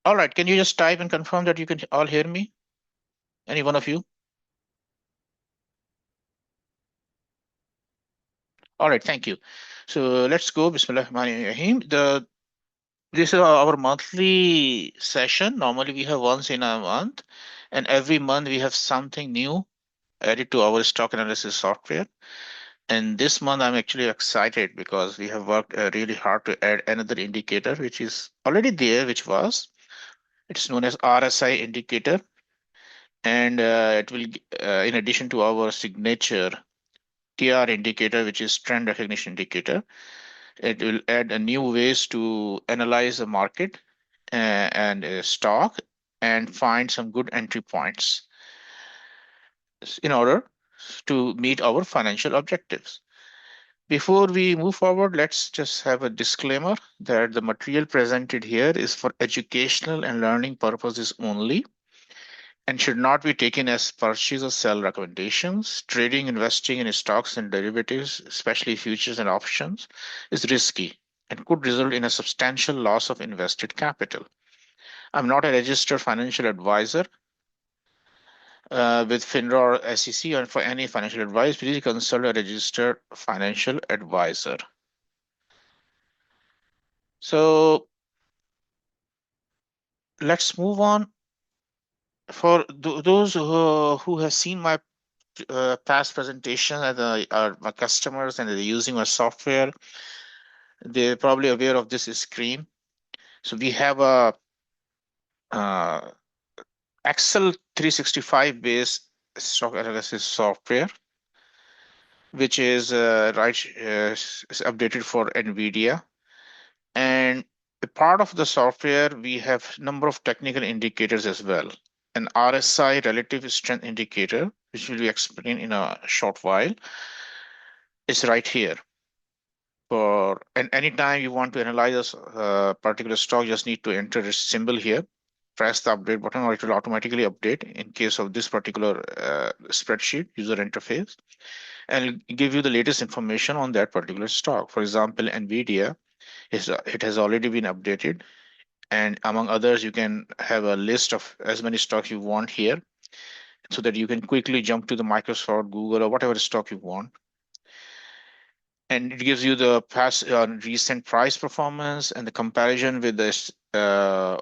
All right, can you just type and confirm that you can all hear me? Any one of you? All right, thank you. So let's go. Bismillahirrahmanirrahim. This is our monthly session. Normally we have once in a month, and every month we have something new added to our stock analysis software. And this month I'm actually excited because we have worked really hard to add another indicator, which is already there, it's known as RSI indicator, and it will, in addition to our signature TR indicator, which is trend recognition indicator. It will add a new ways to analyze the market and stock and find some good entry points in order to meet our financial objectives. Before we move forward, let's just have a disclaimer that the material presented here is for educational and learning purposes only and should not be taken as purchase or sell recommendations. Trading, investing in stocks and derivatives, especially futures and options, is risky and could result in a substantial loss of invested capital. I'm not a registered financial advisor with FINRA or SEC, and for any financial advice, please consult a registered financial advisor. So let's move on. For those who have seen my past presentation and are my customers and they're using my software, they're probably aware of this screen. So we have a Excel 365 based stock analysis software, which is is updated for NVIDIA. And a part of the software, we have number of technical indicators as well. An RSI relative strength indicator, which will be explained in a short while, is right here. And anytime you want to analyze a particular stock, just need to enter a symbol here, press the update button, or it will automatically update in case of this particular spreadsheet user interface, and give you the latest information on that particular stock. For example, NVIDIA it has already been updated, and among others, you can have a list of as many stocks you want here, so that you can quickly jump to the Microsoft, Google, or whatever stock you want. And it gives you the past recent price performance and the comparison with the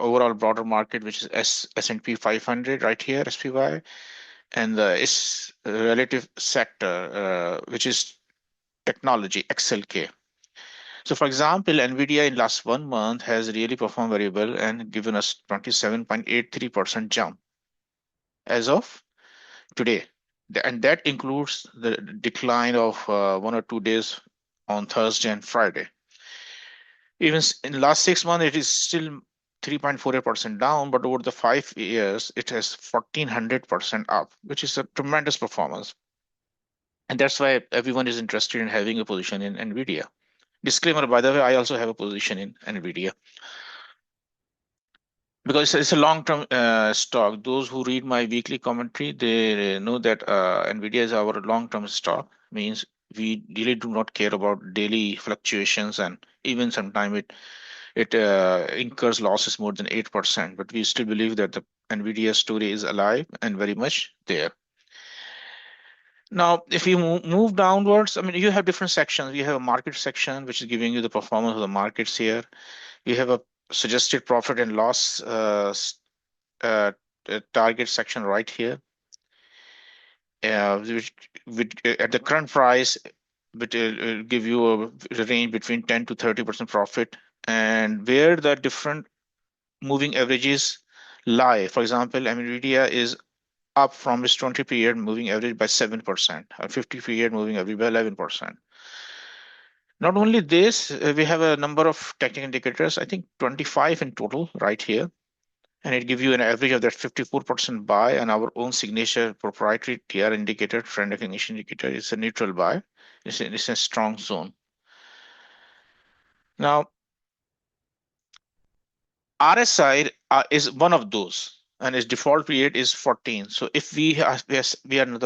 overall broader market, which is S&P 500 right here, SPY, and the relative sector, which is technology, XLK. So for example, NVIDIA in last 1 month has really performed very well and given us 27.83% jump as of today. And that includes the decline of 1 or 2 days on Thursday and Friday. Even in the last 6 months, it is still 3.48% down, but over the 5 years, it has 1400% up, which is a tremendous performance. And that's why everyone is interested in having a position in NVIDIA. Disclaimer, by the way, I also have a position in NVIDIA because it's a long-term stock. Those who read my weekly commentary, they know that NVIDIA is our long-term stock, means we really do not care about daily fluctuations, and even sometimes it incurs losses more than 8%, but we still believe that the NVIDIA story is alive and very much there. Now, if you move downwards, I mean, you have different sections. You have a market section, which is giving you the performance of the markets here. You have a suggested profit and loss target section right here, which at the current price, but it'll give you a range between 10 to 30% profit, and where the different moving averages lie. For example, NVIDIA is up from its 20 period moving average by 7%, or 50 period moving average by 11%. Not only this, we have a number of technical indicators, I think 25 in total right here. And it gives you an average of that 54% buy, and our own signature proprietary TR indicator, trend recognition indicator, is a neutral buy. It's a strong zone. Now, RSI is one of those, and its default period is 14. So if we are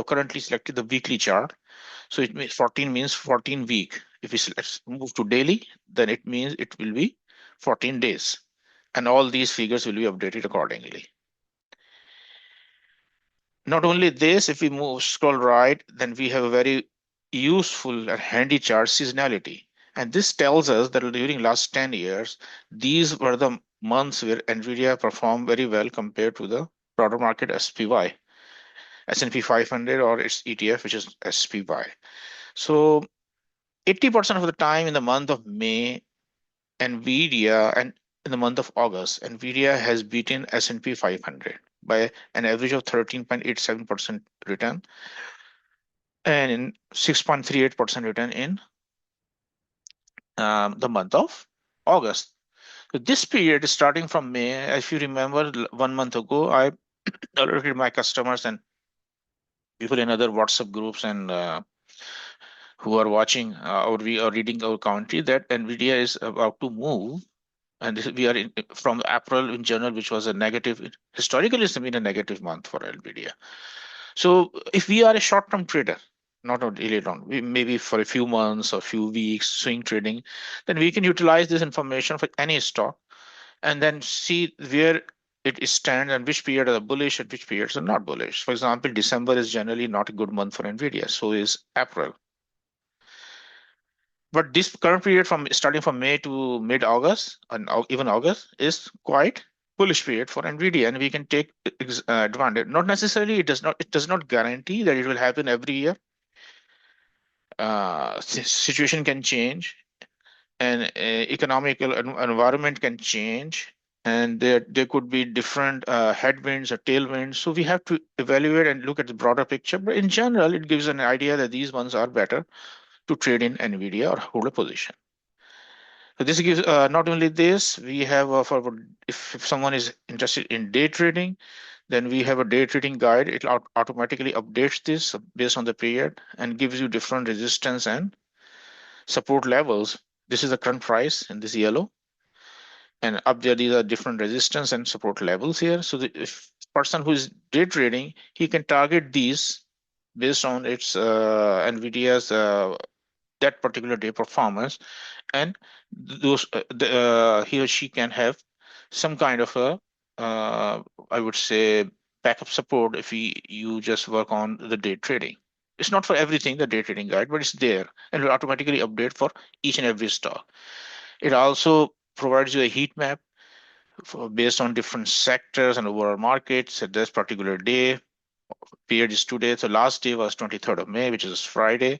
currently selected the weekly chart, so it means 14 means 14 week. If we move to daily, then it means it will be 14 days. and all these figures will be updated accordingly. Not only this, if we scroll right, then we have a very useful and handy chart, seasonality. And this tells us that during last 10 years, these were the months where NVIDIA performed very well compared to the broader market SPY, S&P 500 or its ETF, which is SPY. So 80% of the time in the month of May, NVIDIA, and in the month of August, NVIDIA has beaten S&P 500 by an average of 13.87% return and in 6.38% return in the month of August. So this period is starting from May. If you remember, 1 month ago, I alerted my customers and people in other WhatsApp groups and who are watching or we are reading our commentary that NVIDIA is about to move. And we are from April in general, which was a negative, historically it's been a negative month for NVIDIA. So if we are a short-term trader, not a really long, maybe for a few months or few weeks swing trading, then we can utilize this information for any stock and then see where it stands and which period are bullish and which periods are not bullish. For example, December is generally not a good month for NVIDIA, so is April. But this current period from starting from May to mid-August and even August is quite bullish period for NVIDIA, and we can take advantage. Not necessarily, it does not guarantee that it will happen every year. Situation can change, and economical environment can change, and there could be different headwinds or tailwinds. So we have to evaluate and look at the broader picture. But in general, it gives an idea that these ones are better to trade in NVIDIA or hold a position. So this gives not only this, we have for if someone is interested in day trading, then we have a day trading guide. It automatically updates this based on the period and gives you different resistance and support levels. This is the current price in this yellow, and up there these are different resistance and support levels here. So if person who is day trading, he can target these based on its NVIDIA's that particular day performance, and those he or she can have some kind of a I would say backup support if you just work on the day trading. It's not for everything, the day trading guide, but it's there and will automatically update for each and every stock. It also provides you a heat map based on different sectors and overall markets at this particular day. Period is today. So last day was 23rd of May, which is Friday.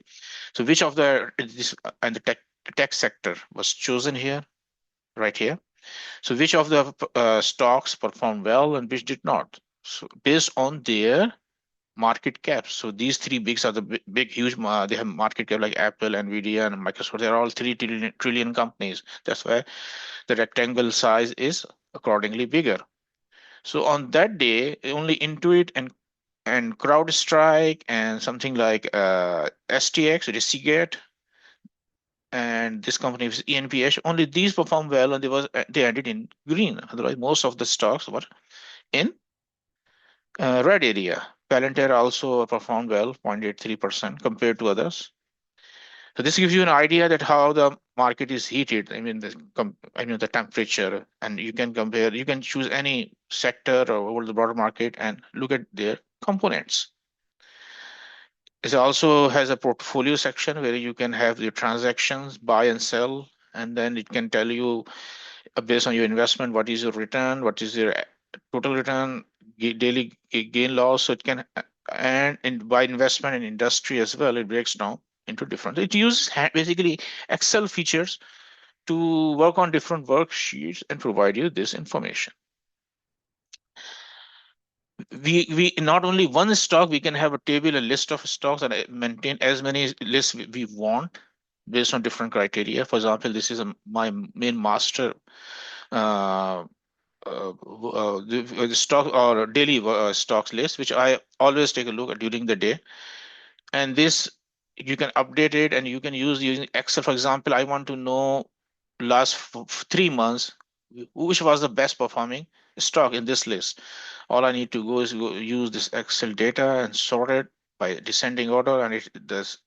So which of the this and the tech sector was chosen here, right here. So which of the stocks performed well and which did not? So based on their market caps. So these three bigs are the big, huge. They have market cap like Apple, Nvidia, and Microsoft. They're all 3 trillion companies. That's why the rectangle size is accordingly bigger. So on that day, only Intuit and CrowdStrike and something like STX, which is Seagate, and this company is ENPH. Only these performed well, and they ended in green. Otherwise, most of the stocks were in red area. Palantir also performed well, 0.83% compared to others. So this gives you an idea that how the market is heated. I mean, the temperature, and you can compare. You can choose any sector or over the broader market and look at their components. It also has a portfolio section where you can have your transactions, buy and sell, and then it can tell you based on your investment what is your return, what is your total return, daily gain loss. So it can and by investment and industry as well, it breaks down into different. It uses basically Excel features to work on different worksheets and provide you this information. We not only one stock, we can have a table, a list of stocks, and maintain as many lists we want based on different criteria. For example, this is my main master the stock or daily stocks list, which I always take a look at during the day. And this you can update it and you can use using Excel. For example, I want to know last 3 months which was the best performing stock in this list. All I need to go is use this Excel data and sort it by descending order, and it does.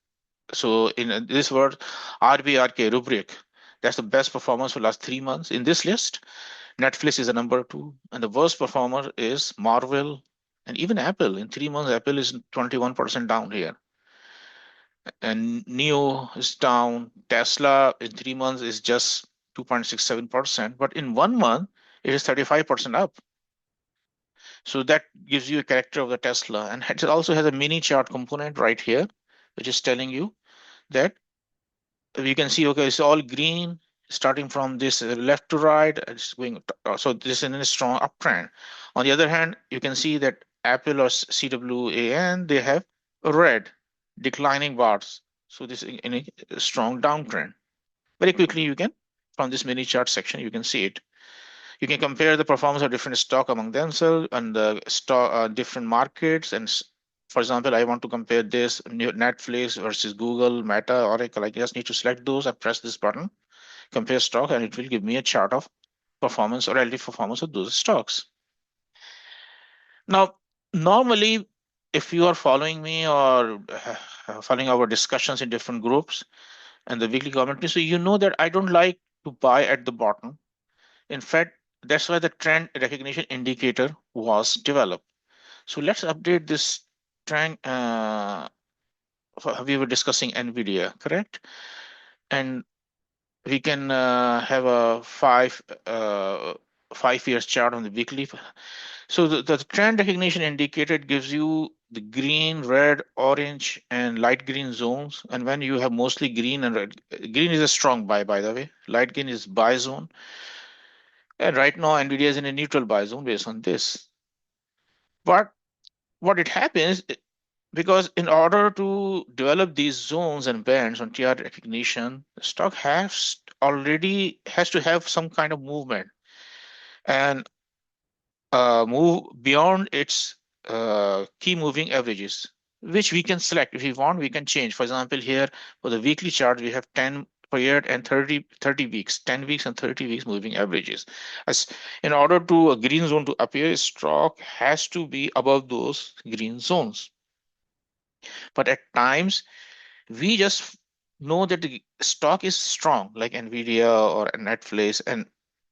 So in this word, RBRK rubric, that's the best performance for last 3 months in this list. Netflix is a number two, and the worst performer is Marvel and even Apple. In 3 months, Apple is 21% down here, and Neo is down. Tesla in 3 months is just 2.67%, but in 1 month, it is 35% up. So that gives you a character of the Tesla, and it also has a mini chart component right here, which is telling you that you can see, okay, it's all green starting from this left to right. It's going, so this is in a strong uptrend. On the other hand, you can see that Apple or CWAN, they have a red declining bars. So this is in a strong downtrend. Very quickly, you can, from this mini chart section, you can see it. You can compare the performance of different stock among themselves and the stock different markets. And for example, I want to compare this Netflix versus Google, Meta, Oracle. I just need to select those and press this button, compare stock, and it will give me a chart of performance or relative performance of those stocks. Now, normally, if you are following me or following our discussions in different groups and the weekly commentary, so you know that I don't like to buy at the bottom. In fact, that's why the trend recognition indicator was developed. So let's update this trend. We were discussing NVIDIA, correct? And we can have a 5 years chart on the weekly. So the trend recognition indicator gives you the green, red, orange, and light green zones. And when you have mostly green and red, green is a strong buy, by the way. Light green is buy zone. And right now, NVIDIA is in a neutral buy zone based on this. But what it happens, because in order to develop these zones and bands on TR recognition, the stock has to have some kind of movement and move beyond its key moving averages, which we can select. If we want, we can change. For example, here for the weekly chart, we have 10 period and 30 weeks, 10 weeks and 30 weeks moving averages. As in order to a green zone to appear, stock has to be above those green zones. But at times, we just know that the stock is strong, like Nvidia or Netflix, and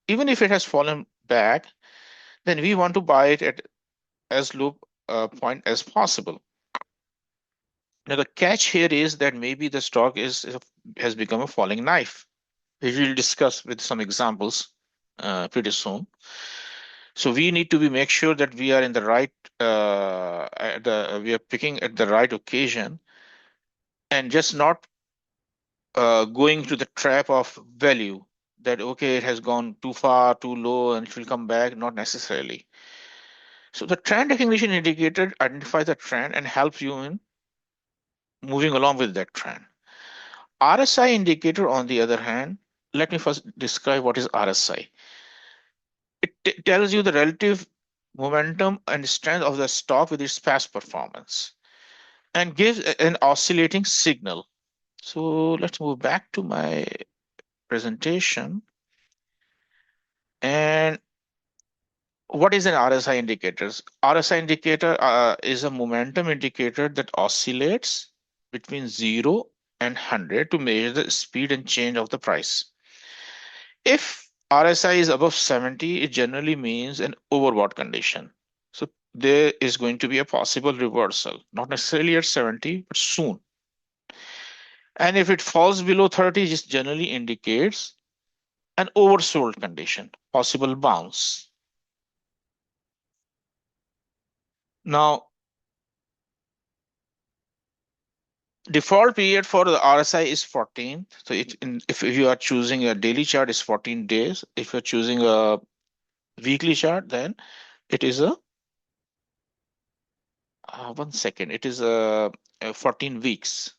even if it has fallen back, then we want to buy it at as low point as possible. Now the catch here is that maybe the stock has become a falling knife, which we'll discuss with some examples pretty soon. So we need to make sure that we are in the right, we are picking at the right occasion and just not going to the trap of value that, okay, it has gone too far, too low, and it will come back, not necessarily. So the trend recognition indicator identifies the trend and helps you in moving along with that trend. RSI indicator, on the other hand, let me first describe what is RSI. It tells you the relative momentum and strength of the stock with its past performance and gives an oscillating signal. So let's move back to my presentation. And what is an RSI indicator? RSI indicator is a momentum indicator that oscillates between 0 and 100 to measure the speed and change of the price. If RSI is above 70, it generally means an overbought condition. So there is going to be a possible reversal, not necessarily at 70, but soon. And if it falls below 30, it just generally indicates an oversold condition, possible bounce. Now, default period for the RSI is 14. So if you are choosing a daily chart, it's 14 days. If you're choosing a weekly chart, then it is a 1 second. It is a 14 weeks.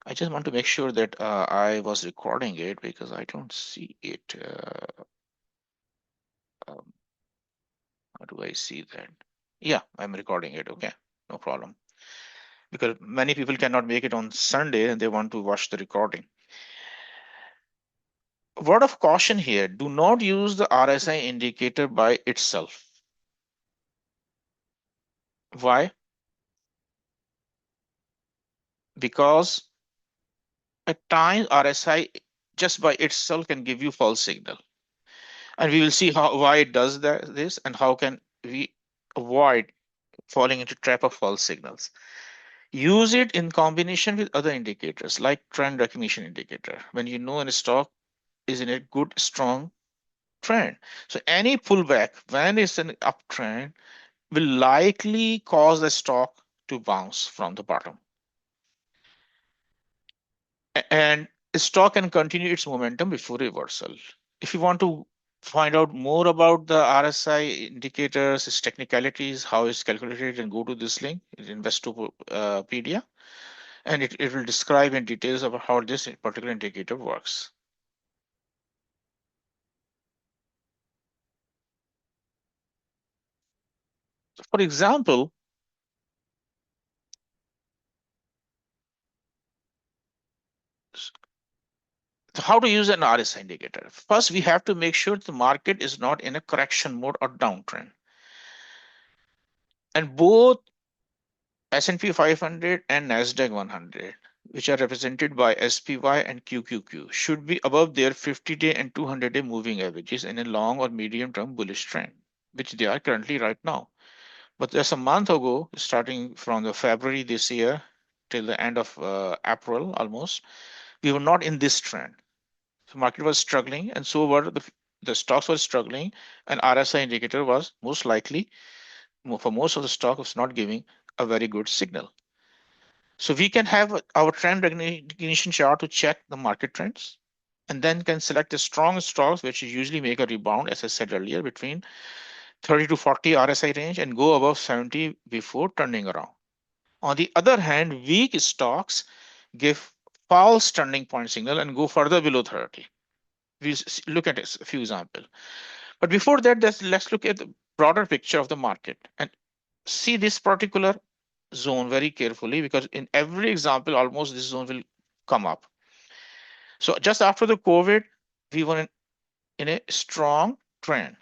I just want to make sure that I was recording it because I don't see it. Um, how do I see that? Yeah, I'm recording it. Okay, no problem. Because many people cannot make it on Sunday and they want to watch the recording. Word of caution here, do not use the RSI indicator by itself. Why? Because at times RSI just by itself can give you false signal. And we will see why it does this and how can we avoid falling into trap of false signals. Use it in combination with other indicators like trend recognition indicator when you know a stock is in a good strong trend. So any pullback when it's an uptrend will likely cause the stock to bounce from the bottom. And the stock can continue its momentum before reversal. If you want to find out more about the RSI indicators, its technicalities, how it's calculated, and go to this link, Investopedia, and it will describe in details about how this particular indicator works. So for example, so how to use an RSI indicator? First, we have to make sure the market is not in a correction mode or downtrend. And both S&P 500 and Nasdaq 100, which are represented by SPY and QQQ, should be above their 50-day and 200-day moving averages in a long or medium-term bullish trend, which they are currently right now. But just a month ago, starting from the February this year till the end of April almost, we were not in this trend. The market was struggling, and so were the stocks were struggling, and RSI indicator was most likely for most of the stock was not giving a very good signal. So we can have our trend recognition chart to check the market trends, and then can select the strong stocks which usually make a rebound, as I said earlier, between 30 to 40 RSI range and go above 70 before turning around. On the other hand, weak stocks give false turning point signal and go further below 30. We look at a few examples. But before that, let's look at the broader picture of the market and see this particular zone very carefully, because in every example, almost this zone will come up. So just after the COVID, we were in a strong trend.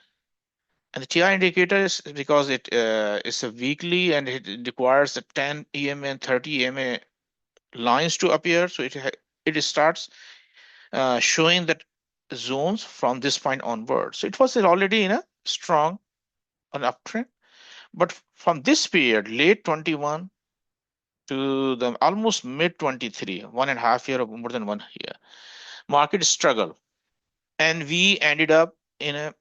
And the TI indicator is because it is a weekly and it requires the 10 EMA and 30 EMA lines to appear. So it starts showing that zones from this point onward. So it was already in a strong an uptrend. But from this period, late 21 to the almost mid 23, 1.5 year or more than 1 year, market struggle. And we ended up in a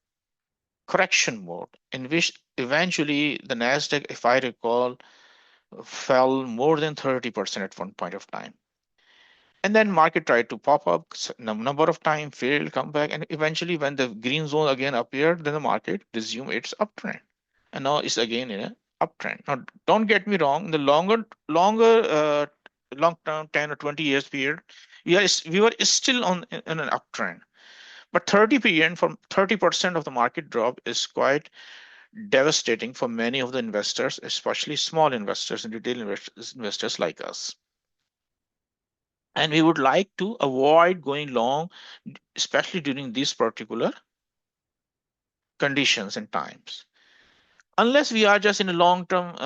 correction mode in which eventually the Nasdaq, if I recall, fell more than 30% at one point of time. And then market tried to pop up number of times, failed, come back, and eventually when the green zone again appeared, then the market resumed its uptrend. And now it's again in an uptrend. Now, don't get me wrong, the long term 10 or 20 years period, we were still in an uptrend. But 30% from 30% of the market drop is quite devastating for many of the investors, especially small investors and retail investors like us. And we would like to avoid going long, especially during these particular conditions and times. Unless we are just in a long-term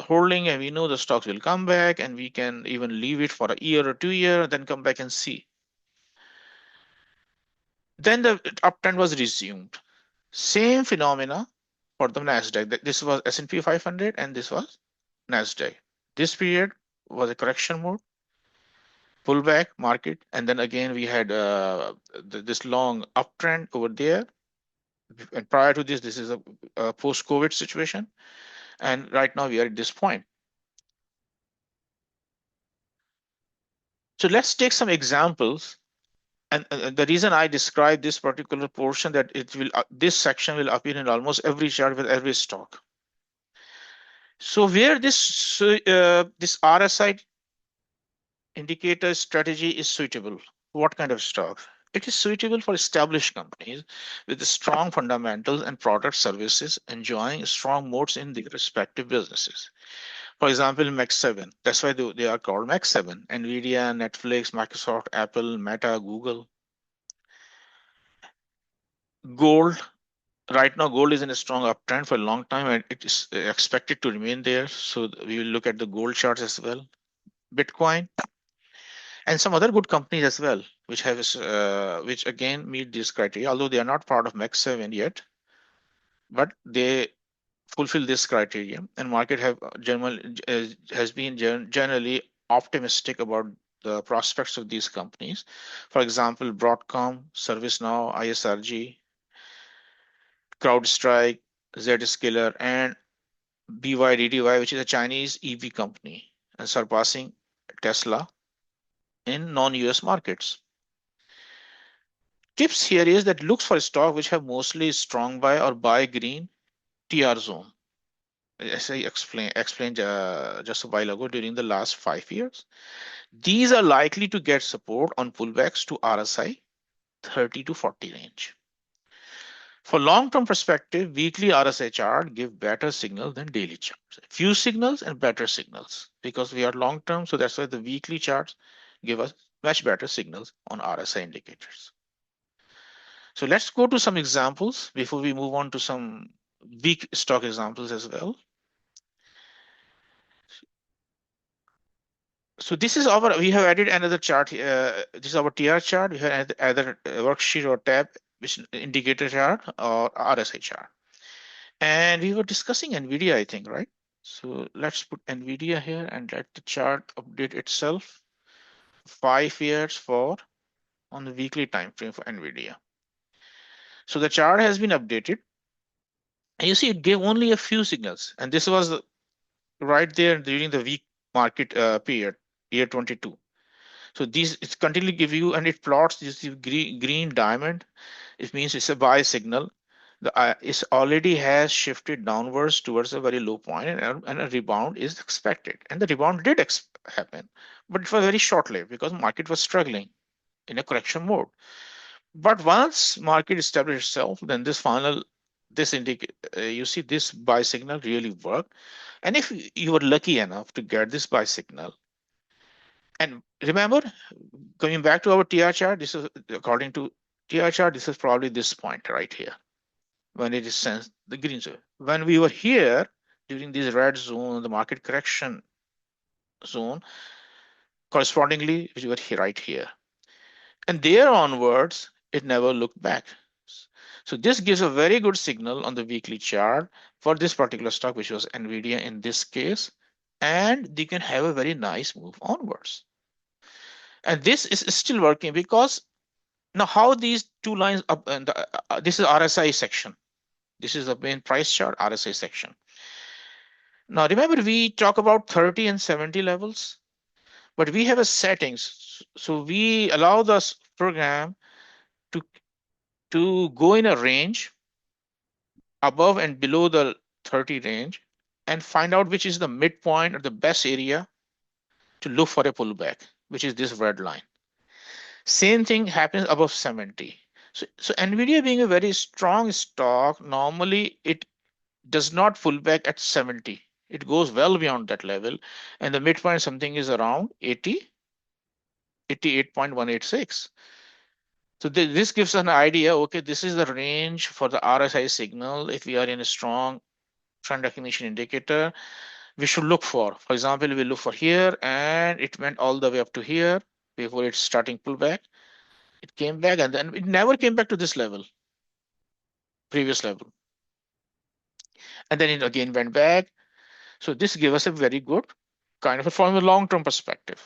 holding and we know the stocks will come back and we can even leave it for a year or 2 years, then come back and see. Then the uptrend was resumed. Same phenomena for the Nasdaq. This was S&P 500 and this was Nasdaq. This period was a correction mode, pullback market, and then again we had this long uptrend over there. And prior to this, this is a post-COVID situation, and right now we are at this point. So let's take some examples. And the reason I describe this particular portion that this section will appear in almost every chart with every stock. So where this RSI indicator strategy is suitable, what kind of stock? It is suitable for established companies with strong fundamentals and product services enjoying strong moats in their respective businesses. For example, Max 7. That's why they are called Max 7. Nvidia, Netflix, Microsoft, Apple, Meta, Google. Gold. Right now, gold is in a strong uptrend for a long time, and it is expected to remain there. So we will look at the gold charts as well. Bitcoin. and some other good companies as well, which have which again meet this criteria, although they are not part of Max 7 yet, but they fulfill this criteria, and market have has been generally optimistic about the prospects of these companies. For example, Broadcom, ServiceNow, ISRG, CrowdStrike, Zscaler, and BYDDY, which is a Chinese EV company, and surpassing Tesla in non-US markets. Tips here is that looks for stock which have mostly strong buy or buy green TR zone. As I explained just a while ago, during the last 5 years, these are likely to get support on pullbacks to RSI 30 to 40 range. For long-term perspective, weekly RSI chart give better signal than daily charts. Few signals and better signals because we are long-term, so that's why the weekly charts give us much better signals on RSI indicators. So let's go to some examples before we move on to some weak stock examples as well. So this is we have added another chart. This is our TR chart. We have either worksheet or tab, which indicator chart or RSI chart. And we were discussing NVIDIA, I think, right? So let's put NVIDIA here and let the chart update itself. 5 years for on the weekly time frame for NVIDIA. So the chart has been updated. And you see it gave only a few signals. And this was right there during the weak market period, year 22. So these it's continually give you, and it plots this green diamond. It means it's a buy signal. It already has shifted downwards towards a very low point, and a rebound is expected. And the rebound did happen, but it was very short-lived because market was struggling in a correction mode. But once market established itself, then this indicate you see this buy signal really worked. And if you were lucky enough to get this buy signal, and remember, coming back to our TR chart, this is according to TR chart, this is probably this point right here when it is sensed the green zone. When we were here during this red zone, the market correction zone, correspondingly, we were here, right here. And there onwards, it never looked back. So this gives a very good signal on the weekly chart for this particular stock, which was NVIDIA in this case, and they can have a very nice move onwards. And this is still working because now how these two lines up, and this is RSI section. This is the main price chart, RSI section. Now remember we talk about 30 and 70 levels, but we have a settings. So we allow the program to go in a range above and below the 30 range and find out which is the midpoint or the best area to look for a pullback, which is this red line. Same thing happens above 70. So NVIDIA being a very strong stock, normally it does not pull back at 70. It goes well beyond that level. And the midpoint something is around 80, 88.186. So this gives an idea, okay, this is the range for the RSI signal. If we are in a strong trend recognition indicator, we should look for. For example, we look for here and it went all the way up to here before it's starting pullback. It came back and then it never came back to this level, previous level. And then it again went back. So this gives us a very good kind of from a long-term perspective.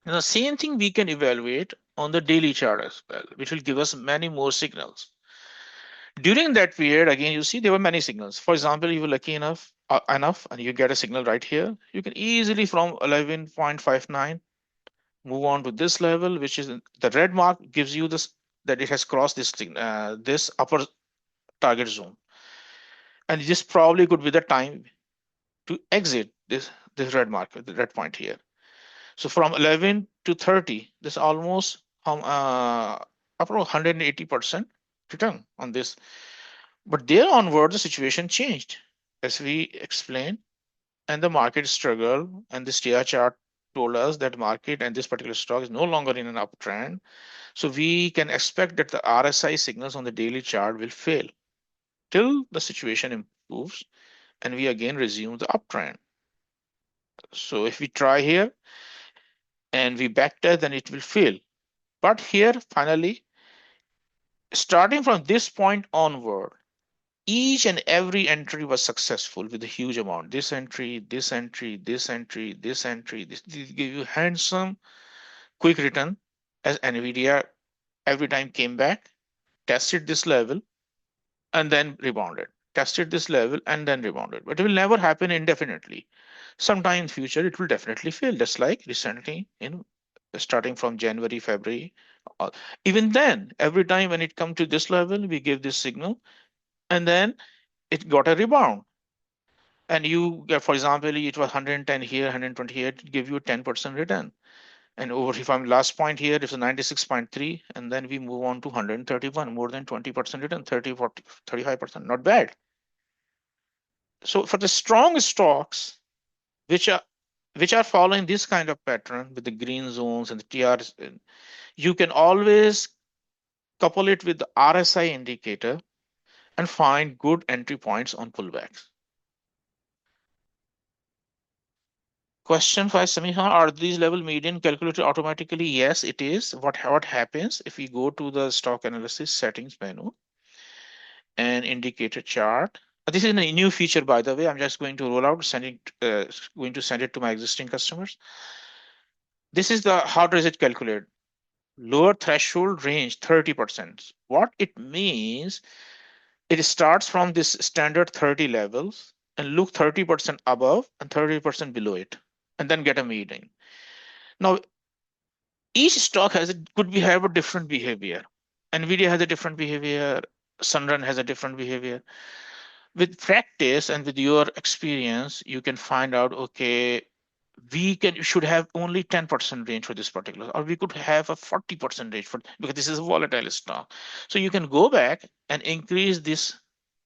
And the same thing we can evaluate on the daily chart as well, which will give us many more signals. During that period, again, you see there were many signals. For example, you were lucky enough and you get a signal right here. You can easily from 11.59 move on to this level, which is the red mark gives you this that it has crossed this thing, this upper target zone. And this probably could be the time to exit this red marker, the red point here. So from 11 to 30, this almost up to 180% return on this. But there onward, the situation changed, as we explained, and the market struggled. And this TR chart told us that market and this particular stock is no longer in an uptrend. So we can expect that the RSI signals on the daily chart will fail till the situation improves and we again resume the uptrend. So if we try here, and we backtest, then it will fail. But here, finally, starting from this point onward, each and every entry was successful with a huge amount. This entry, this entry, this entry, this entry. This give you handsome, quick return as NVIDIA every time came back, tested this level, and then rebounded. Tested this level and then rebounded. But it will never happen indefinitely. Sometime in future, it will definitely fail, just like recently in starting from January, February. Even then, every time when it come to this level, we give this signal, and then it got a rebound. And you get, for example, it was 110 here, 120 here, it give you a 10% return. And over, if I'm last point here, it's a 96.3, and then we move on to 131, more than 20% return, 30, 40, 35%, not bad. So for the strong stocks, which are following this kind of pattern with the green zones and the TRs, you can always couple it with the RSI indicator and find good entry points on pullbacks. Question 5, Samiha, are these level median calculated automatically? Yes, it is. What happens if we go to the stock analysis settings menu and indicator chart? This is a new feature, by the way. I'm just going to roll out, going to send it to my existing customers. This is the how does it calculate? Lower threshold range 30%. What it means, it starts from this standard 30 levels and look 30% above and 30% below it, and then get a median. Now, each stock could be have a different behavior. Nvidia has a different behavior. Sunrun has a different behavior. With practice and with your experience, you can find out, okay, should have only 10% range for this particular, or we could have a 40% range for, because this is a volatile stock. So you can go back and increase this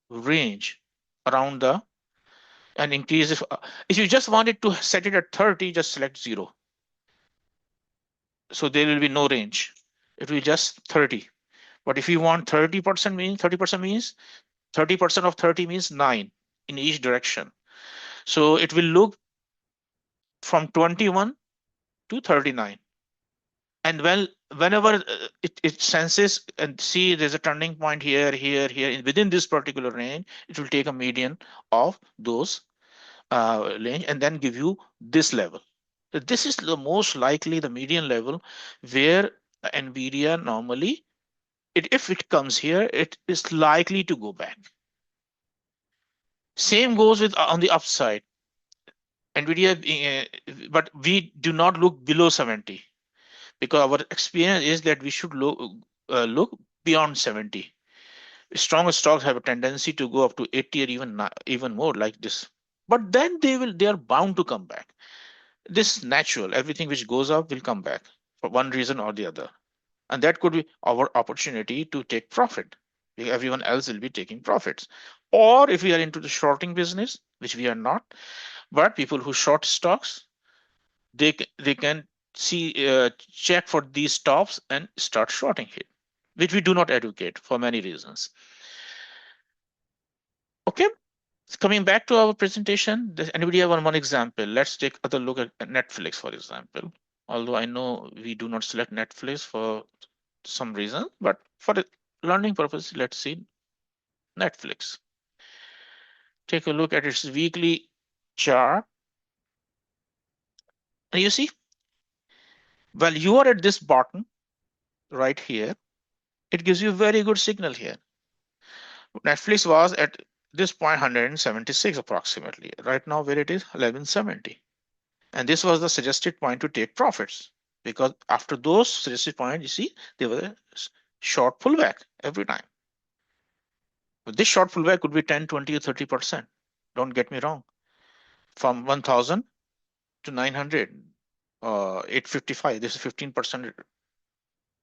range around the and increase if you just wanted to set it at 30, just select 0. So there will be no range. It will just 30. But if you want 30% means 30% of 30 means 9 in each direction. So it will look from 21 to 39. And whenever it senses and see there's a turning point here, here, here, within this particular range, it will take a median of those range and then give you this level. So this is the most likely the median level where NVIDIA normally, if it comes here, it is likely to go back. Same goes with on the upside. NVIDIA, but we do not look below 70 because our experience is that we should look beyond 70. Stronger stocks have a tendency to go up to 80 or even more like this. But then they are bound to come back. This is natural. Everything which goes up will come back for one reason or the other. And that could be our opportunity to take profit. Everyone else will be taking profits. Or if we are into the shorting business, which we are not, but people who short stocks, they can check for these stops and start shorting it, which we do not advocate for many reasons. Okay, coming back to our presentation, does anybody have one example? Let's take another look at Netflix, for example. Although I know we do not select Netflix for some reason, but for the learning purpose, let's see Netflix. Take a look at its weekly chart. And you see, well, you are at this bottom right here. It gives you a very good signal here. Netflix was at this point 176 approximately. Right now, where it is 1170. And this was the suggested point to take profits, because after those suggested points, you see, there was a short pullback every time. But this short pullback could be 10, 20, or 30%. Don't get me wrong. From 1000 to 900, 855, this is 15%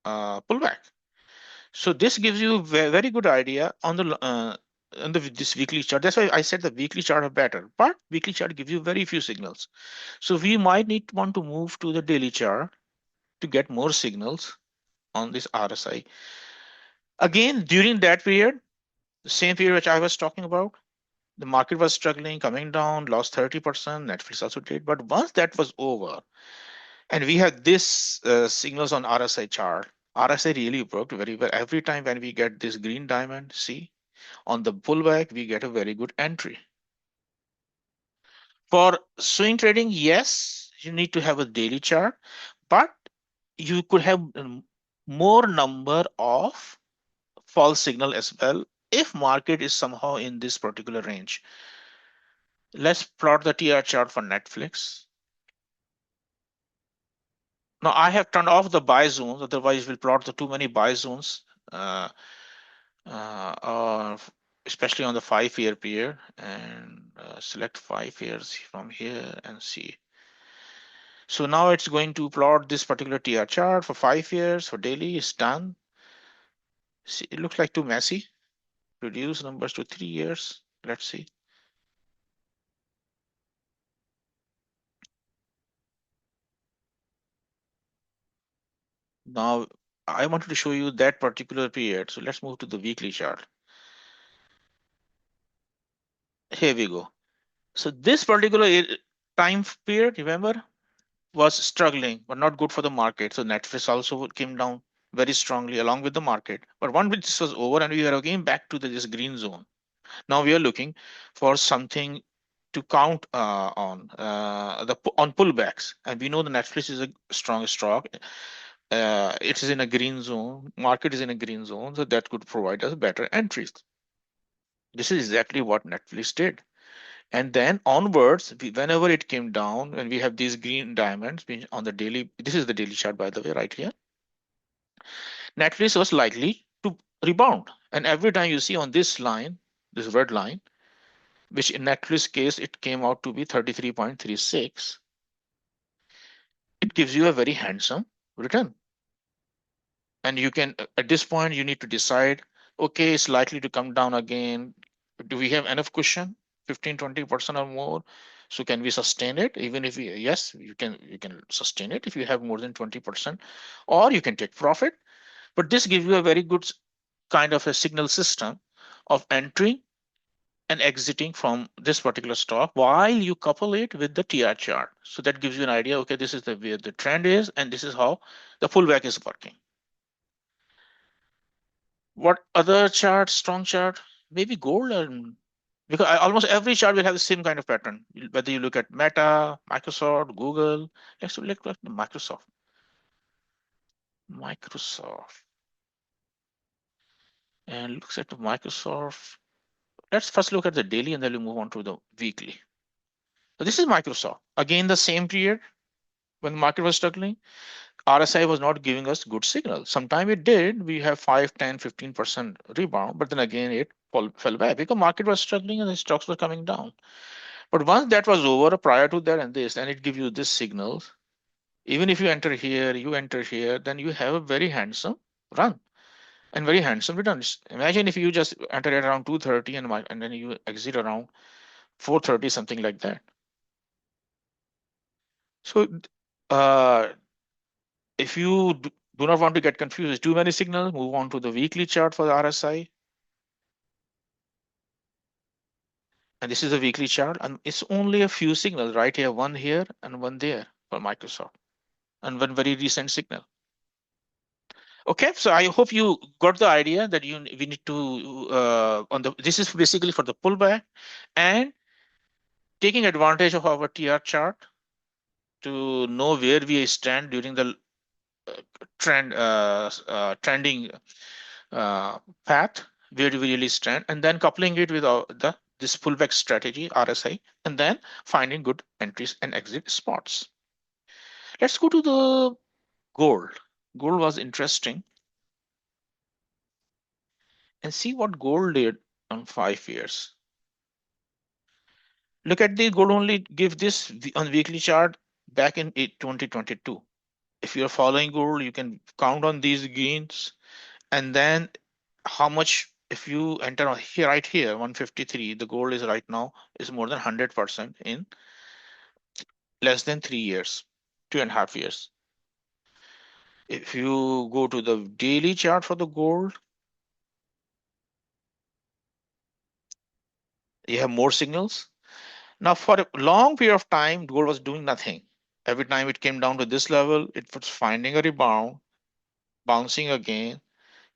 pullback. So this gives you a very good idea on this weekly chart. That's why I said the weekly chart are better, but weekly chart gives you very few signals. So we might want to move to the daily chart to get more signals on this RSI. Again, during that period, the same period which I was talking about, the market was struggling, coming down, lost 30%. Netflix also did. But once that was over, And we have this signals on RSI chart. RSI really worked very well. Every time when we get this green diamond, see, on the pullback, we get a very good entry. For swing trading, yes, you need to have a daily chart, but you could have more number of false signal as well if market is somehow in this particular range. Let's plot the TR chart for Netflix. Now I have turned off the buy zones, otherwise we'll plot the too many buy zones, uh, uh, especially on the 5-year period, and select 5 years from here and see. So now it's going to plot this particular TR chart for 5 years for daily. It's done. See, it looks like too messy. Reduce numbers to 3 years. Let's see. Now I wanted to show you that particular period. So let's move to the weekly chart. Here we go. So this particular time period, remember, was struggling, but not good for the market. So Netflix also came down very strongly along with the market. But once this was over and we are again back to this green zone. Now we are looking for something to count on on pullbacks, and we know the Netflix is a strong stock. It is in a green zone. Market is in a green zone, so that could provide us better entries. This is exactly what Netflix did. And then onwards, whenever it came down, and we have these green diamonds on the daily, this is the daily chart, by the way, right here. Netflix was likely to rebound. And every time you see on this line, this red line, which in Netflix case, it came out to be 33.36, it gives you a very handsome return. And you can, at this point, you need to decide, okay, it's likely to come down again. Do we have enough cushion, 15, 20% or more? So can we sustain it? Even if we, yes, you can sustain it if you have more than 20%, or you can take profit. But this gives you a very good kind of a signal system of entering and exiting from this particular stock while you couple it with the TR chart. So that gives you an idea, okay, this is the where the trend is, and this is how the pullback is working. What other chart, strong chart? Maybe gold, and because almost every chart will have the same kind of pattern. Whether you look at Meta, Microsoft, Google. Let's look at Microsoft. Microsoft. And looks at Microsoft. Let's first look at the daily and then we'll move on to the weekly. So this is Microsoft. Again, the same period when the market was struggling. RSI was not giving us good signal. Sometime it did. We have 5, 10, 15% rebound, but then again it fell back because market was struggling and the stocks were coming down. But once that was over, prior to that and this, and it gives you this signal. Even if you enter here, then you have a very handsome run and very handsome returns. Imagine if you just enter at around 230 and then you exit around 430, something like that. So uh, if you do not want to get confused, too many signals, move on to the weekly chart for the RSI. And this is a weekly chart, and it's only a few signals right here, one here and one there for Microsoft, and one very recent signal. Okay, so I hope you got the idea that we need to on the this is basically for the pullback and taking advantage of our TR chart to know where we stand during the trending path. Where do we really stand, and then coupling it with this pullback strategy RSI, and then finding good entries and exit spots. Let's go to the gold. Gold was interesting, and see what gold did on 5 years. Look at the gold only give this on weekly chart back in 2022. If you're following gold, you can count on these gains, and then how much if you enter on here right here 153, the gold is right now is more than 100% in less than 3 years, 2.5 years. If you go to the daily chart for the gold, you have more signals. Now for a long period of time, gold was doing nothing. Every time it came down to this level, it was finding a rebound, bouncing again,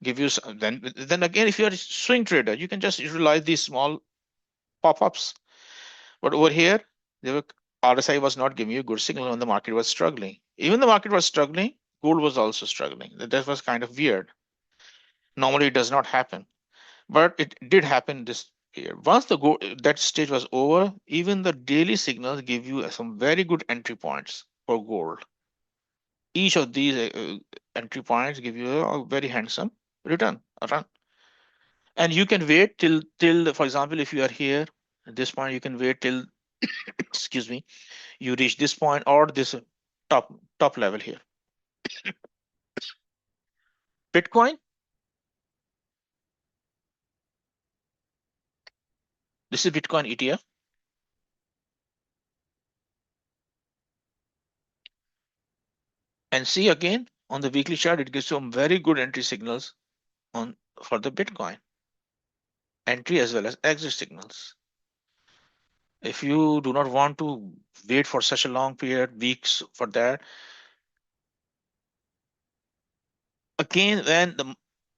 give you some, then again, if you're a swing trader, you can just utilize these small pop-ups. But over here, they were, RSI was not giving you a good signal when the market was struggling. Even the market was struggling, gold was also struggling. That was kind of weird. Normally, it does not happen, but it did happen this year. Once that stage was over, even the daily signals give you some very good entry points for gold. Each of these entry points give you a very handsome return, a run. And you can wait till, for example, if you are here at this point, you can wait till excuse me, you reach this point or this top level here. Bitcoin, this is Bitcoin ETF, and see again on the weekly chart, it gives some very good entry signals on for the Bitcoin, entry as well as exit signals. If you do not want to wait for such a long period, weeks for that, again,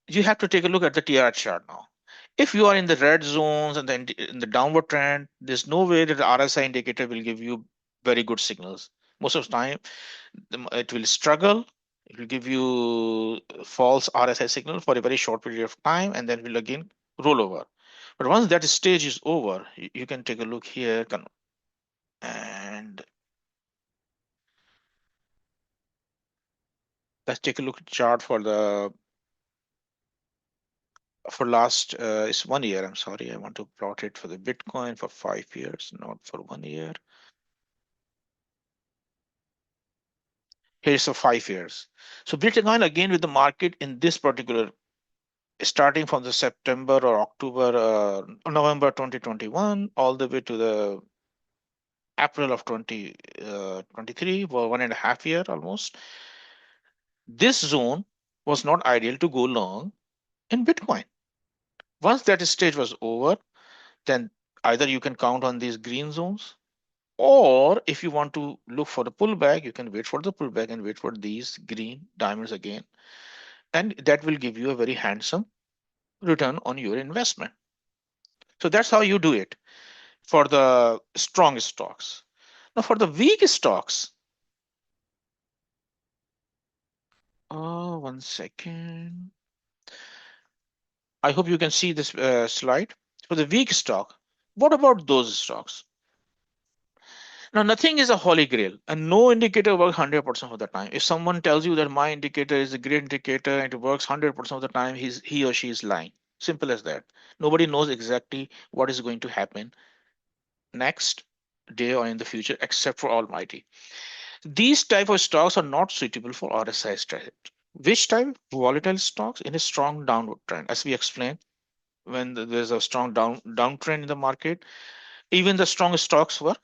you have to take a look at the TR chart now. If you are in the red zones and then in the downward trend, there's no way that the RSI indicator will give you very good signals. Most of the time, it will struggle. It will give you false RSI signal for a very short period of time, and then will again roll over. But once that stage is over, you can take a look here, and let's take a look at chart for last it's 1 year. I'm sorry, I want to plot it for the Bitcoin for 5 years, not for 1 year. Here's for 5 years. So Bitcoin again with the market in this particular, starting from the September or October, November 2021, all the way to the April of 2023, for 1.5 year almost. This zone was not ideal to go long in Bitcoin. Once that stage was over, then either you can count on these green zones, or if you want to look for the pullback, you can wait for the pullback and wait for these green diamonds again. And that will give you a very handsome return on your investment. So that's how you do it for the strong stocks. Now, for the weak stocks, one second. I hope you can see this slide. For the weak stock, what about those stocks? Now, nothing is a holy grail, and no indicator works 100% of the time. If someone tells you that my indicator is a great indicator and it works 100% of the time, he or she is lying. Simple as that. Nobody knows exactly what is going to happen next day or in the future, except for Almighty. These type of stocks are not suitable for RSI strategy. Which type? Volatile stocks in a strong downward trend, as we explained. When there's a strong downtrend in the market, even the strong stocks were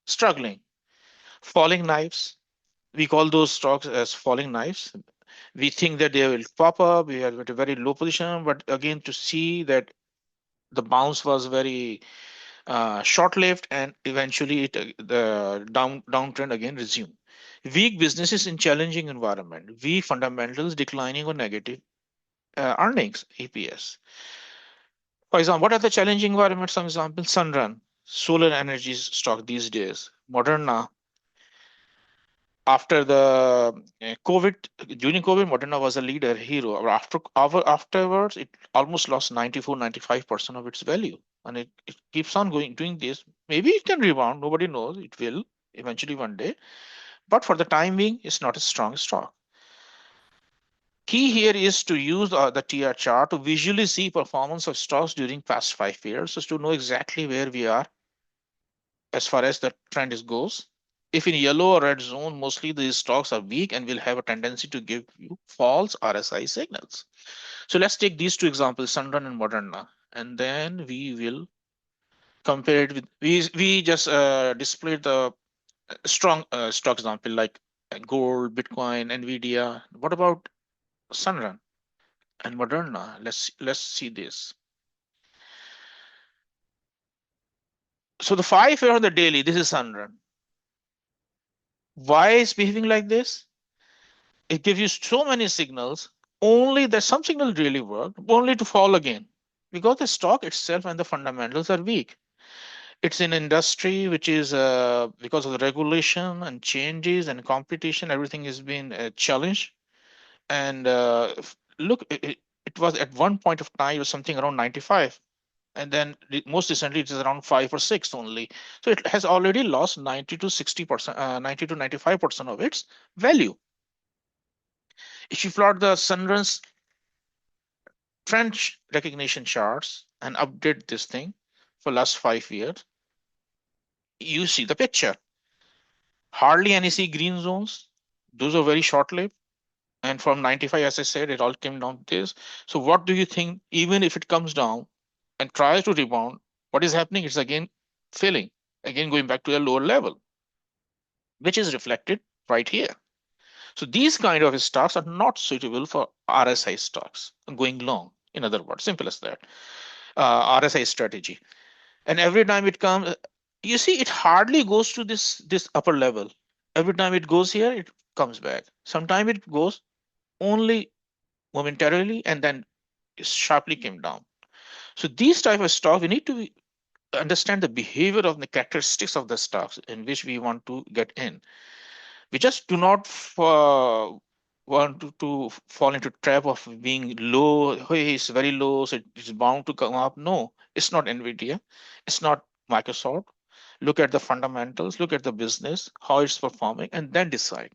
struggling. Falling knives, we call those stocks as falling knives. We think that they will pop up. We are at a very low position, but again, to see that the bounce was very short-lived, and eventually the downtrend again resumed. Weak businesses in challenging environment, weak fundamentals, declining or negative earnings, EPS. For example, what are the challenging environments? Some example, Sunrun, solar energy stock these days. Moderna, after the COVID, during COVID, Moderna was a leader, hero. Afterwards, it almost lost 94, 95% of its value. And it keeps on doing this. Maybe it can rebound. Nobody knows. It will eventually one day. But for the time being, it's not a strong stock. Key here is to use the TR chart to visually see performance of stocks during past 5 years, so to know exactly where we are as far as the trend goes. If in yellow or red zone, mostly these stocks are weak and will have a tendency to give you false RSI signals. So let's take these two examples, Sunrun and Moderna, and then we will compare it with, we just displayed the strong stock example like gold, Bitcoin, Nvidia. What about Sunrun and Moderna? Let's see this. So the 5 year on the daily, this is Sunrun. Why is behaving like this? It gives you so many signals, only that some signal really work, only to fall again. Because the stock itself and the fundamentals are weak. It's an industry which is because of the regulation and changes and competition, everything has been challenged. And look, it was at one point of time, it was something around 95. And then most recently, it is around 5 or 6 only. So it has already lost 90 to 60%, 90 to 95% of its value. If you plot the Sunrun's trend recognition charts and update this thing for last 5 years, you see the picture. Hardly any see green zones. Those are very short-lived. And from 95, as I said, it all came down to this. So what do you think, even if it comes down and tries to rebound, what is happening? It's again failing, again going back to a lower level, which is reflected right here. So these kind of stocks are not suitable for RSI stocks, going long. In other words, simple as that. RSI strategy. And every time it comes, you see, it hardly goes to this upper level. Every time it goes here, it comes back. Sometimes it goes only momentarily and then sharply came down. So these type of stocks, we need to understand the behavior of the characteristics of the stocks in which we want to get in. We just do not want to fall into trap of being low. Hey, it's very low, so it's bound to come up. No, it's not Nvidia, it's not Microsoft. Look at the fundamentals, look at the business, how it's performing, and then decide.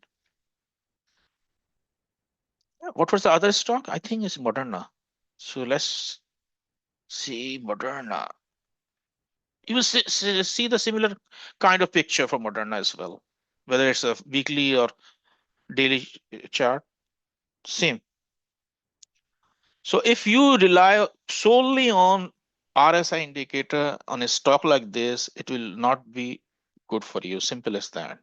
What was the other stock? I think it's Moderna. So let's see Moderna. You will see the similar kind of picture for Moderna as well, whether it's a weekly or daily chart, same. So if you rely solely on RSI indicator on a stock like this, it will not be good for you. Simple as that.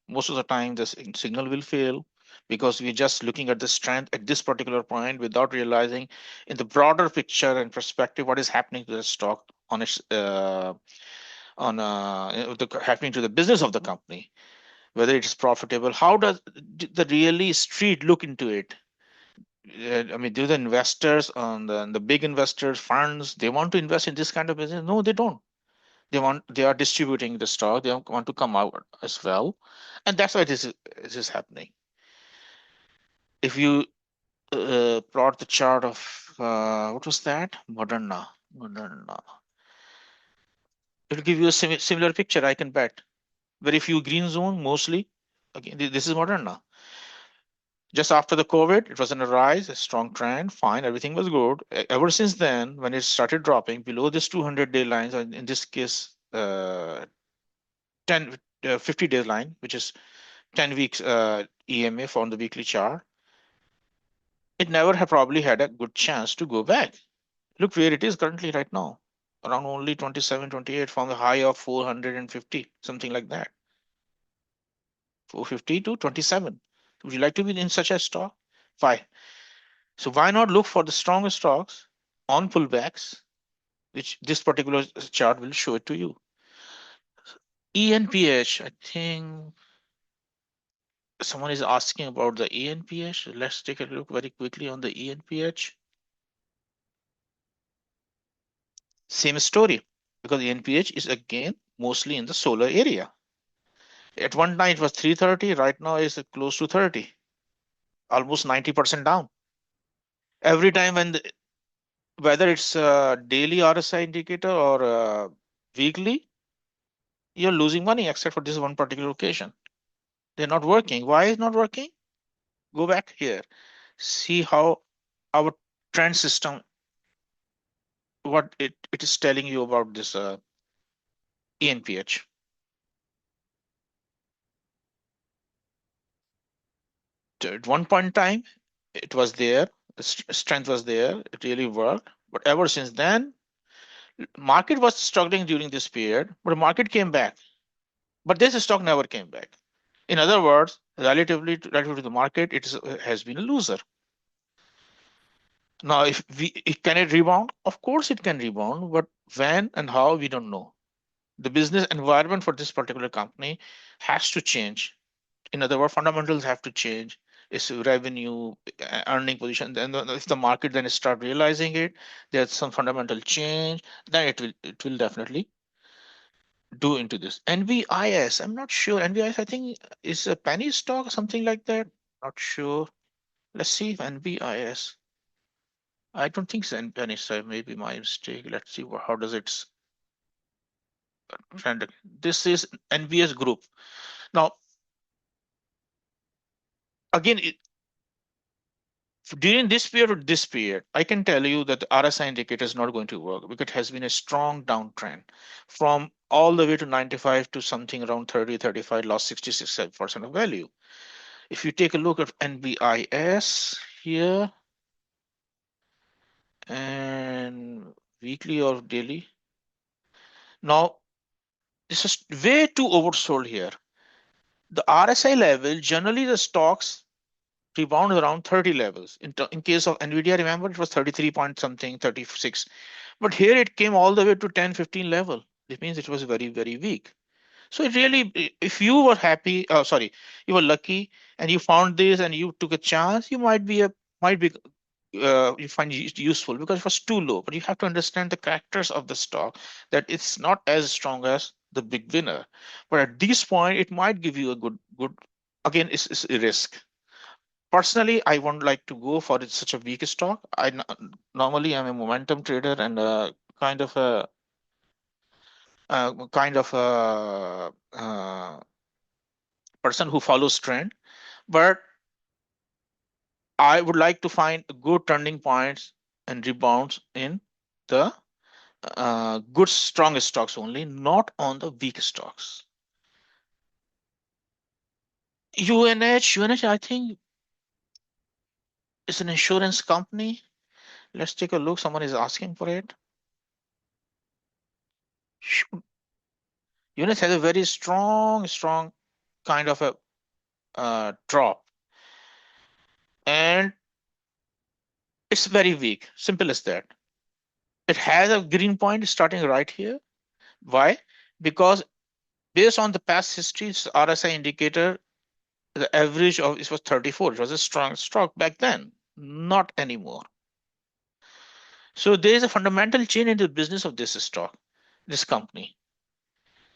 Most of the time, the signal will fail because we're just looking at the strength at this particular point without realizing in the broader picture and perspective what is happening to the stock on its happening to the business of the company, whether it is profitable. How does the really street look into it? I mean, do the investors on the big investors funds they want to invest in this kind of business? No, they don't. They are distributing the stock. They want to come out as well, and that's why this is happening. If you plot the chart of what was that? Moderna. It'll give you a similar picture. I can bet. Very few green zone, mostly. Again, this is Moderna. Just after the COVID, it was in a rise, a strong trend, fine, everything was good. Ever since then, when it started dropping below this 200-day lines, or in this case, 10, 50-day line, which is 10 weeks EMA on the weekly chart, it never have probably had a good chance to go back. Look where it is currently right now, around only 27, 28 from the high of 450, something like that. 450 to 27. Would you like to be in such a stock? Why? So why not look for the strongest stocks on pullbacks, which this particular chart will show it to you. ENPH, I think someone is asking about the ENPH. Let's take a look very quickly on the ENPH. Same story, because ENPH is again mostly in the solar area. At one time it was 330, right now it's close to 30, almost 90% down. Every time whether it's a daily RSI indicator or weekly, you're losing money except for this one particular occasion. They're not working. Why is not working? Go back here. See how our trend system, what it is telling you about this ENPH. At one point in time, it was there, the strength was there, it really worked. But ever since then, market was struggling during this period, but the market came back. But this stock never came back. In other words, relative to the market, has been a loser. Now, can it rebound? Of course, it can rebound, but when and how we don't know. The business environment for this particular company has to change In other words, fundamentals have to change. It's revenue, earning position. Then if the market then start realizing it, there's some fundamental change, then it will definitely do into this. NVIS, I'm not sure. NVIS, I think is a penny stock or something like that. Not sure. Let's see if NVIS. I don't think it's penny stock. Maybe my mistake. Let's see how does it trend. This is NVS group. Now, again, during this period or this period, I can tell you that the RSI indicator is not going to work because it has been a strong downtrend from all the way to 95 to something around 30, 35, lost 66% of value. If you take a look at NBIS here and weekly or daily, now this is way too oversold here. The RSI level, generally the stocks rebound around 30 levels. In case of NVIDIA, remember it was 33 point something, 36. But here it came all the way to 10, 15 level. It means it was very, very weak. So it really, if you were happy, sorry, you were lucky and you found this and you took a chance, you might be you find it useful because it was too low. But you have to understand the characters of the stock, that it's not as strong as the big winner. But at this point, it might give you a good. Again, it's a risk. Personally, I won't like to go for it, such a weak stock. Normally I'm a momentum trader and kind of a kind of a person who follows trend, but I would like to find good turning points and rebounds in the good strong stocks only, not on the weak stocks. UNH, I think is an insurance company. Let's take a look. Someone is asking for it. UNH has a very strong kind of a drop, and it's very weak. Simple as that. It has a green point starting right here. Why? Because based on the past history, RSI indicator, the average of it was 34. It was a strong stock back then, not anymore. So there is a fundamental change in the business of this stock, this company.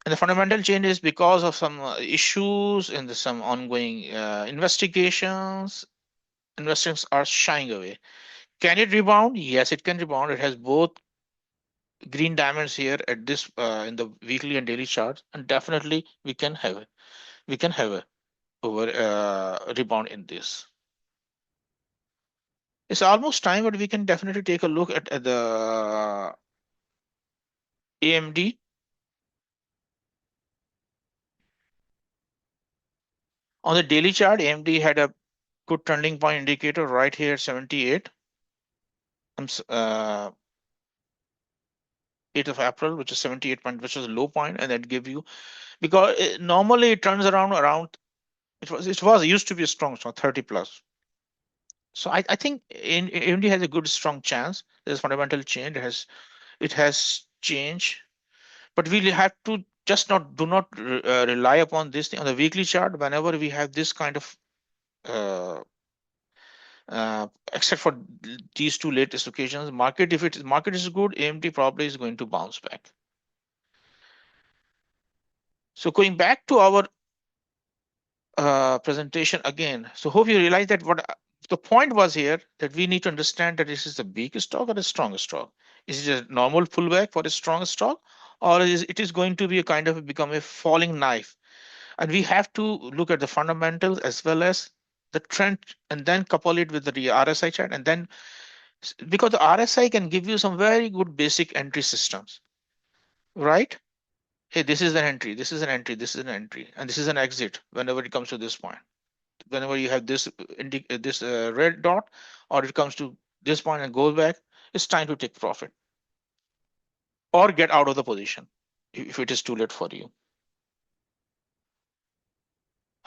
And the fundamental change is because of some issues and some ongoing investigations. Investors are shying away. Can it rebound? Yes, it can rebound. It has both green diamonds here at this in the weekly and daily charts, and definitely we can have a over rebound in this. It's almost time, but we can definitely take a look at the AMD. On the daily chart, AMD had a good turning point indicator right here at 78. 8th of April, which is 78 point, which was a low point, and that give you, because normally it turns around. It was used to be a strong 30 plus. So I think AMD has a good strong chance. There's fundamental change. It has changed, but we have to just not do not rely upon this thing on the weekly chart. Whenever we have this kind of except for these two latest occasions, market is good, AMD probably is going to bounce back. So going back to our presentation again. So hope you realize that what the point was here, that we need to understand that this is a weak stock or a strong stock. Is it a normal pullback for a strong stock, or is it is going to be a kind of become a falling knife? And we have to look at the fundamentals as well as the trend, and then couple it with the RSI chart, and then because the RSI can give you some very good basic entry systems, right? Hey, this is an entry, this is an entry, this is an entry, and this is an exit whenever it comes to this point. Whenever you have this red dot, or it comes to this point and goes back, it's time to take profit or get out of the position if it is too late for you.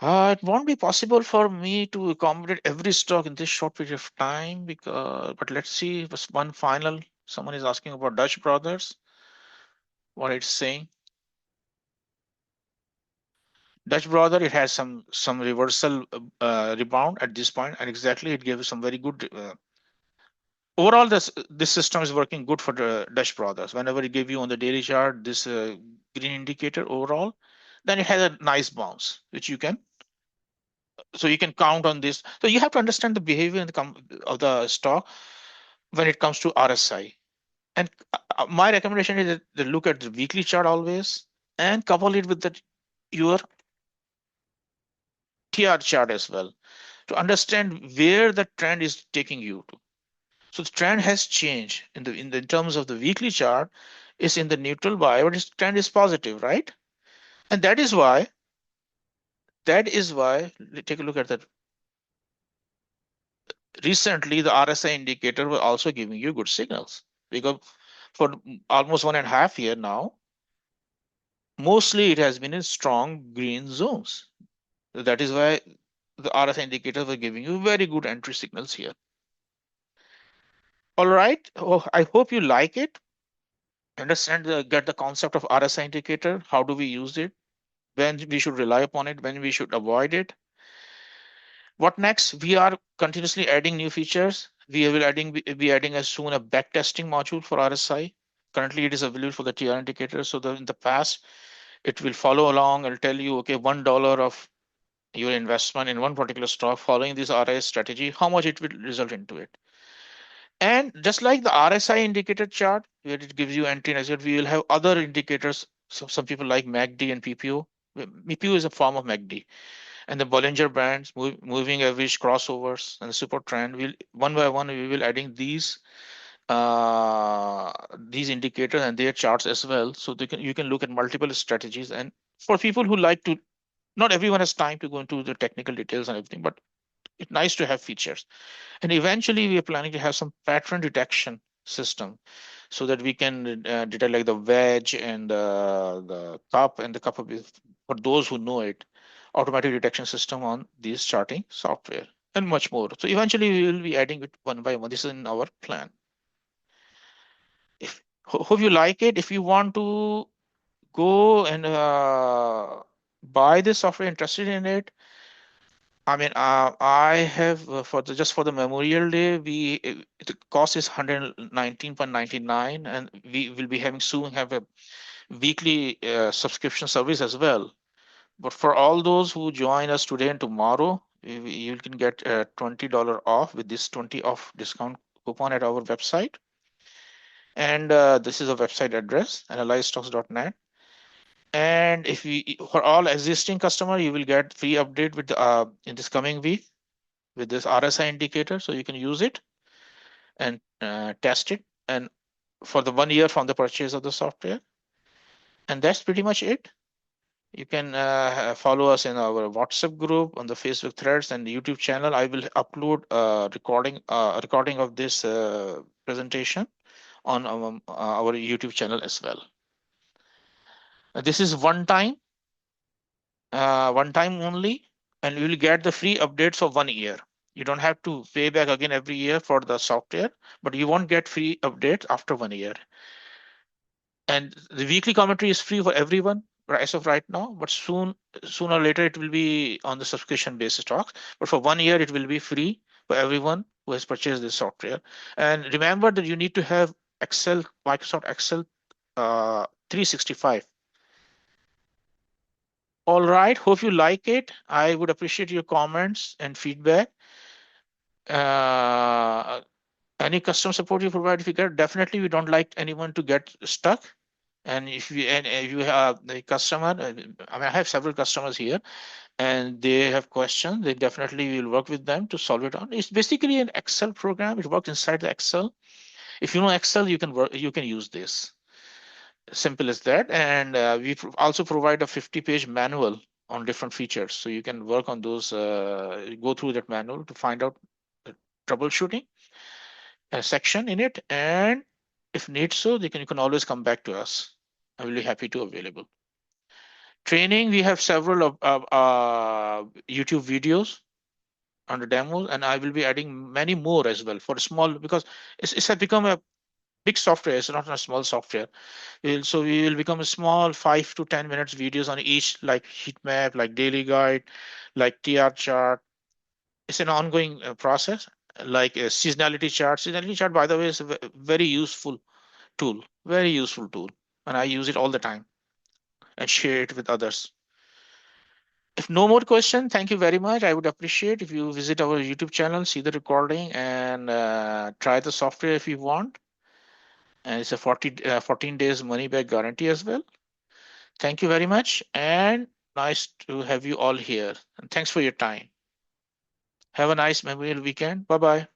It won't be possible for me to accommodate every stock in this short period of time, but let's see. Was one final. Someone is asking about Dutch Brothers, what it's saying. Dutch brother, it has some reversal rebound at this point, and exactly it gave some very good. Overall, this system is working good for the Dutch brothers. Whenever it give you on the daily chart this green indicator overall, then it has a nice bounce, which you can so you can count on this. So you have to understand the behavior of the stock when it comes to RSI. And my recommendation is that look at the weekly chart always and couple it with your TR chart as well to understand where the trend is taking you to. So the trend has changed in terms of the weekly chart is in the neutral buy, but its trend is positive, right? And that is why take a look at that. Recently, the RSI indicator was also giving you good signals because for almost 1.5 years now, mostly it has been in strong green zones. That is why the RSI indicators were giving you very good entry signals here. All right. Oh, I hope you like it. Understand, get the concept of RSI indicator. How do we use it? When we should rely upon it? When we should avoid it? What next? We are continuously adding new features. We will be adding as soon a backtesting module for RSI. Currently, it is available for the TR indicator. So in the past, it will follow along and tell you, okay, $1 of your investment in one particular stock following this RSI strategy, how much it will result into it. And just like the RSI indicator chart, where it gives you entry and exit, we will have other indicators. So some people like MACD and PPO. PPO is a form of MACD. And the Bollinger Bands, moving average crossovers, and the support trend. We'll one by one we will adding these indicators and their charts as well. So you can look at multiple strategies. And for people who like to, not everyone has time to go into the technical details and everything, but it's nice to have features. And eventually, we are planning to have some pattern detection system so that we can detect like the wedge and the cup and the cup of for those who know it, automatic detection system on these charting software and much more. So eventually, we will be adding it one by one. This is in our plan. Hope you like it. If you want to go and buy this software, interested in it, I mean, I have for just for the Memorial Day, the cost is 119.99, and we will be having soon have a weekly subscription service as well. But for all those who join us today and tomorrow, you can get $20 off with this 20 off discount coupon at our website. And this is a website address, analyzestocks.net. And if we for all existing customer, you will get free update with in this coming week with this RSI indicator, so you can use it and test it. And for the 1 year from the purchase of the software, and that's pretty much it. You can follow us in our WhatsApp group, on the Facebook threads, and the YouTube channel. I will upload a recording of this presentation on our YouTube channel as well. This is one time only, and you will get the free updates for 1 year. You don't have to pay back again every year for the software, but you won't get free updates after 1 year. And the weekly commentary is free for everyone as of right now, but sooner or later it will be on the subscription based stocks. But for 1 year, it will be free for everyone who has purchased this software. And remember that you need to have Microsoft Excel 365. All right, hope you like it. I would appreciate your comments and feedback. Uh, any customer support you provide, if you get, definitely we don't like anyone to get stuck. And if you have the customer, I mean, I have several customers here, and they have questions. They definitely will work with them to solve it on. It's basically an Excel program. It works inside the Excel. If you know Excel, you can work. You can use this. Simple as that. And we also provide a 50-page manual on different features, so you can work on those. Go through that manual to find out the troubleshooting section in it, and if need so, you can always come back to us. I will be happy to available. Training, we have several of YouTube videos on the demos, and I will be adding many more as well for small, because it's become a big software. It's not a small software. So we will become a small 5 to 10 minutes videos on each, like heat map, like daily guide, like TR chart. It's an ongoing process, like a seasonality chart. Seasonality chart, by the way, is a very useful tool, very useful tool, and I use it all the time and share it with others. If no more question, thank you very much. I would appreciate if you visit our YouTube channel, see the recording, and try the software if you want. And it's a 14 days money back guarantee as well. Thank you very much, and nice to have you all here. And thanks for your time. Have a nice memorial weekend. Bye bye.